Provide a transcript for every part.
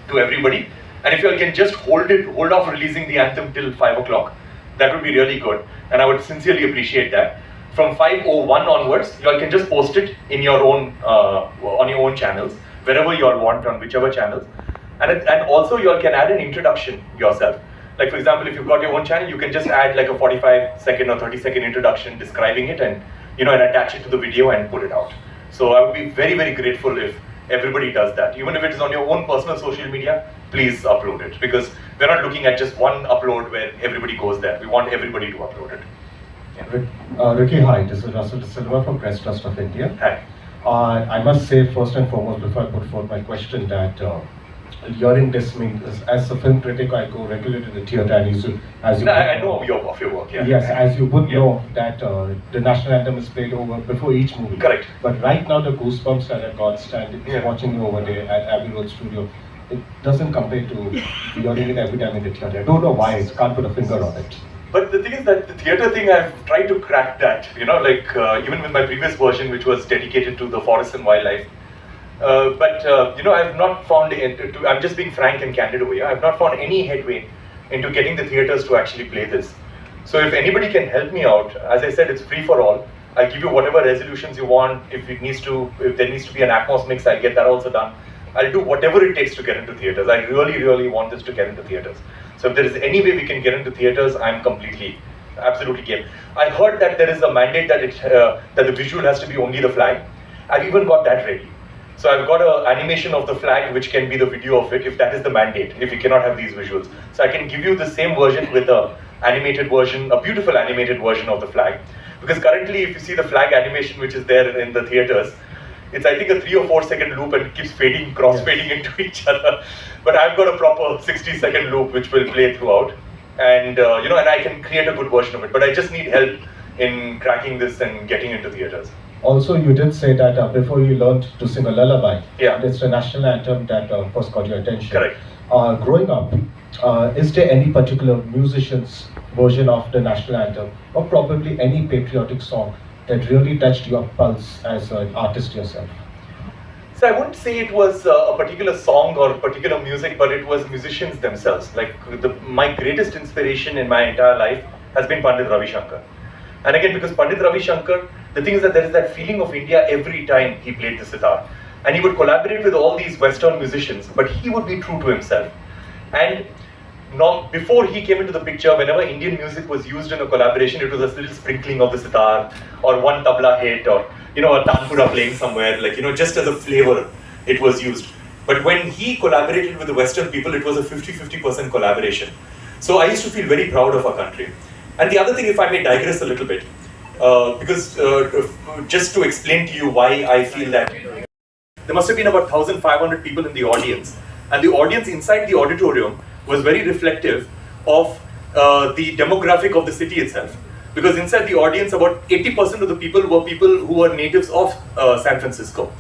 to everybody. And if you all can just hold off releasing the anthem till 5 o'clock, that would be really good. And I would sincerely appreciate that. From 5:01 onwards, you all can just post it in your own, on your own channels, wherever you all want, on whichever channels. And also you all can add an introduction yourself. Like for example, if you've got your own channel, you can just add like a 45-second or 30-second introduction describing it and, and attach it to the video and put it out. So I would be very, very grateful if everybody does that. Even if it is on your own personal social media, please upload it, because we're not looking at just one upload where everybody goes there. We want everybody to upload it. Yeah. Ricky, hi, this is Russell De Silva from Press Trust of India. Hi. I must say first and foremost, before I put forth my question, that hearing this, as a film critic, I go regularly to the theatre, and I know of your work, yeah. Yes, as you would know that the national anthem is played over before each movie. Correct. But right now, the goosebumps that I got watching you over there at Abbey Road Studio, it doesn't compare to hearing it every time in the theatre. I don't know why, I can't put a finger on it. But the thing is that the theatre thing, I've tried to crack that, even with my previous version, which was dedicated to the forest and wildlife. I've not found, I'm just being frank and candid over here, I've not found any headway into getting the theatres to actually play this. So if anybody can help me out, as I said, it's free for all. I'll give you whatever resolutions you want. If there needs to be an Atmos mix, I'll get that also done. I'll do whatever it takes to get into theatres. I really, really want this to get into theatres. So if there is any way we can get into theatres, I'm absolutely game. I heard that there is a mandate that the visual has to be only the flag. I've even got that ready. So I've got an animation of the flag which can be the video of it, if that is the mandate, if we cannot have these visuals. So I can give you the same version with a animated version, a beautiful animated version of the flag. Because currently if you see the flag animation which is there in the theatres, it's I think a 3 or 4 second loop and it keeps fading, cross-fading into each other. But I've got a proper 60-second loop which will play throughout. And and I can create a good version of it. But I just need help in cracking this and getting into theatres. Also, you did say that before you learned to sing a lullaby, yeah, it's the national anthem that first got your attention. Correct. Growing up, is there any particular musician's version of the national anthem, or probably any patriotic song that really touched your pulse as an artist yourself? So I wouldn't say it was a particular song or particular music, but it was musicians themselves. Like my greatest inspiration in my entire life has been Pandit Ravi Shankar. And again, because Pandit Ravi Shankar, the thing is that there is that feeling of India every time he played the sitar. And he would collaborate with all these Western musicians, but he would be true to himself. And before he came into the picture, whenever Indian music was used in a collaboration, it was a little sprinkling of the sitar, or one tabla hit, or a tanpura playing somewhere, just as a flavor, it was used. But when he collaborated with the Western people, it was a 50-50% collaboration. So I used to feel very proud of our country. And the other thing, if I may digress a little bit, because just to explain to you why I feel that, there must have been about 1,500 people in the audience, and the audience inside the auditorium was very reflective of the demographic of the city itself. Because inside the audience, about 80% of the people who were natives of San Francisco.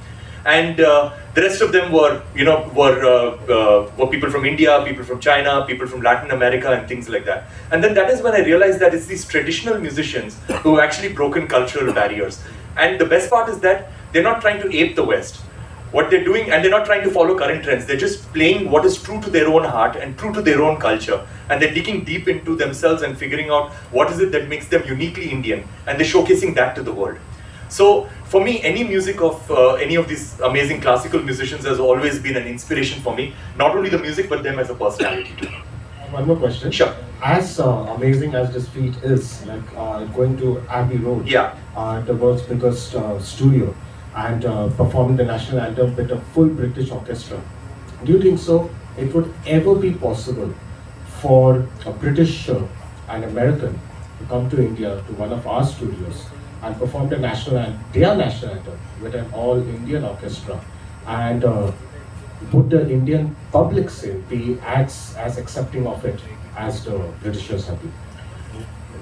And the rest of them were people from India, people from China, people from Latin America, and things like that. And then that is when I realized that it's these traditional musicians who have actually broken cultural barriers. And the best part is that they're not trying to ape the West. What they're doing, and they're not trying to follow current trends, they're just playing what is true to their own heart and true to their own culture. And they're digging deep into themselves and figuring out what is it that makes them uniquely Indian, and they're showcasing that to the world. So for me, any music of any of these amazing classical musicians has always been an inspiration for me. Not only the music, but them as a personality too. One more question. Sure. As amazing as this feat is, going to Abbey Road, yeah, the world's biggest studio, and performing the national anthem with a full British orchestra, do you think so it would ever be possible for a British and American to come to India, to one of our studios, and perform their national anthem with an all-Indian orchestra, and would the Indian public be as accepting of it as the Britishers have been?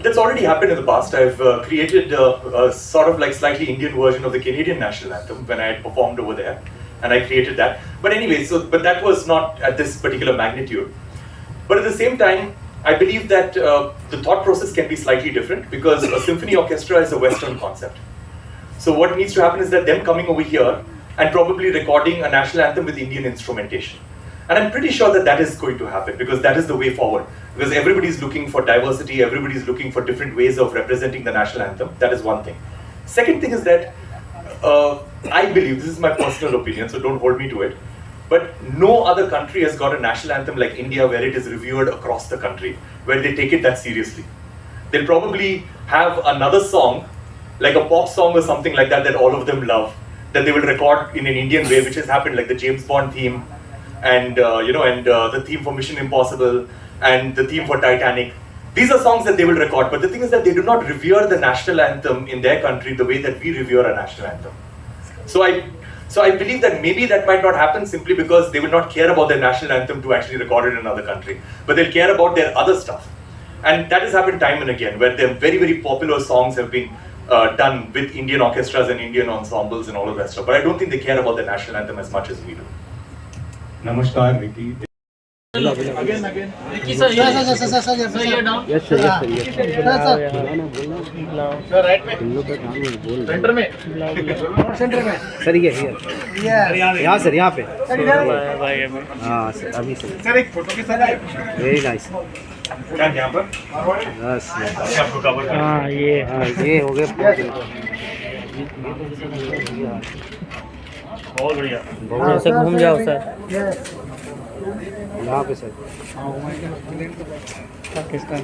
That's already happened in the past. I've created a sort of slightly Indian version of the Canadian national anthem when I had performed over there, and I created that. But anyway, but that was not at this particular magnitude. But at the same time, I believe that the thought process can be slightly different, because a symphony orchestra is a Western concept. So what needs to happen is that them coming over here and probably recording a national anthem with Indian instrumentation. And I'm pretty sure that that is going to happen because that is the way forward. Because everybody's looking for diversity, everybody's looking for different ways of representing the national anthem. That is one thing. Second thing is that I believe, this is my personal opinion, so don't hold me to it, but no other country has got a national anthem like India where it is revered across the country, where they take it that seriously. They'll probably have another song, like a pop song or something like that, that all of them love, that they will record in an Indian way, which has happened, like the James Bond theme, and the theme for Mission Impossible, and the theme for Titanic. These are songs that they will record, but the thing is that they do not revere the national anthem in their country the way that we revere a national anthem. So I believe that maybe that might not happen simply because they will not care about their national anthem to actually record it in another country, but they'll care about their other stuff. And that has happened time and again, where their very, very popular songs have been done with Indian orchestras and Indian ensembles and all of that stuff. But I don't think they care about the national anthem as much as we do. Namaskar, Ricky. Again. Ricky sir, yes, sir, you're down. Yes sir, yes sir, yes sir. Sir, right में. Center में. Center में. Sir ये यहाँ sir यहाँ पे हाँ sir अभी sir sir एक फोटो के साथ. वेरी नाइस क्या यहाँ पर? बस आपको कवर करना है। हाँ ये हो गया बहुत बढ़िया। हाँ सर घूम जाओ सर यहाँ पे सर पाकिस्तान